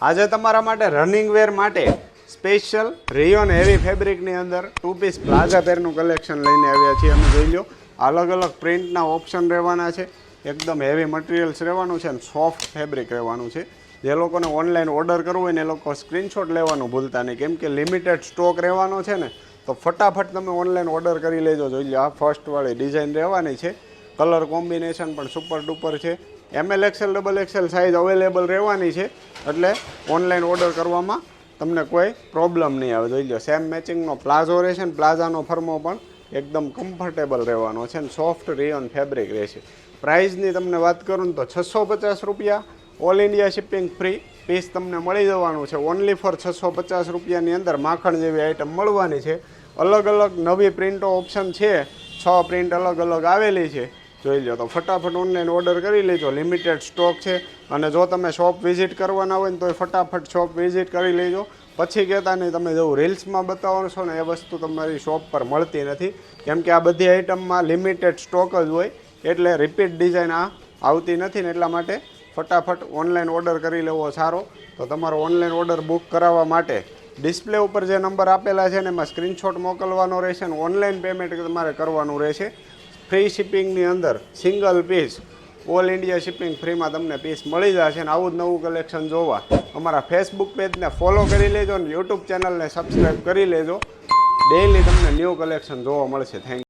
આજે તમારા માટે રનિંગ વેર માટે સ્પેશિયલ રેયોન હેવી ફેબ્રિકની અંદર 2 પીસ પ્લાઝા પેરનું કલેક્શન લઈને આવ્યા છીએ. અમે જોઈ લો અલગ અલગ પ્રિન્ટના ઓપ્શન રહેવાના છે. એકદમ હેવી મટીરિયલ્સ રહેવાનું છે અને સોફ્ટ ફેબ્રિક રહેવાનું છે. જે લોકોને ઓનલાઈન ઓર્ડર કરવું હોય ને એ લોકો સ્ક્રીનશોટ લેવાનું ભૂલતા નહીં, કેમ કે લિમિટેડ સ્ટોક રહેવાનો છે ને, તો ફટાફટ તમે ઓનલાઈન ઓર્ડર કરી લેજો. જોઈ લો આ ફર્સ્ટવાળી ડિઝાઇન રહેવાની છે. કલર કોમ્બિનેશન પણ સુપર ડુપર છે. ML XL XXL size available રહેવાની છે, એટલે ઓનલાઈન ઓર્ડર કરવામાં તમને કોઈ પ્રોબ્લેમ નહીં આવે. જોઈ લો સેમ મેચિંગનો પ્લાઝો રહેશે ને પ્લાઝાનો ફર્મો પણ એકદમ કમ્ફર્ટેબલ રહેવાનો છે અને સોફ્ટ રેયોન ફેબ્રિક રહેશે. પ્રાઇઝની તમને વાત કરું ને તો 650 રૂપિયા, all India shipping free piece તમને મળી જવાનું છે. ઓનલી ફોર 650 રૂપિયાની અંદર માખણ જેવી આઈટમ મળવાની છે. અલગ અલગ નવી પ્રિન્ટો ઓપ્શન છે, 6 પ્રિન્ટ અલગ અલગ આવેલી છે. જોઈ લો તો ફટાફટ ઓનલાઈન ઓર્ડર કરી લેજો. લિમિટેડ સ્ટોક છે અને જો તમે શોપ વિઝિટ કરવાના હોય ને તો ફટાફટ શોપ વિઝિટ કરી લેજો. પછી કહેતા નહીં તમે જેવું રીલ્સમાં બતાવો છો ને એ વસ્તુ તમારી શોપ પર મળતી નથી, કેમ કે આ બધી આઇટમમાં લિમિટેડ સ્ટોક જ હોય, એટલે રિપીટ ડિઝાઇન આ આવતી નથી ને, એટલા માટે ફટાફટ ઓનલાઈન ઓર્ડર કરી લેવો સારો. તો તમારો ઓનલાઈન ઓર્ડર બુક કરાવવા માટે ડિસ્પ્લે ઉપર જે નંબર આપેલા છે ને એમાં સ્ક્રીનશોટ મોકલવાનો રહેશે અને ઓનલાઈન પેમેન્ટ તમારે કરવાનું રહેશે. ફ્રી શિપિંગની અંદર single piece all India shipping ફ્રીમાં તમને પીસ મળી જશે. અને આવું જ નવું કલેક્શન જોવા અમારા ફેસબુક પેજને ફોલો કરી લેજો અને યુટ્યુબ ચેનલને સબસ્ક્રાઈબ કરી લેજો. ડેઈલી તમને ન્યૂ કલેક્શન જોવા મળશે. Thank you.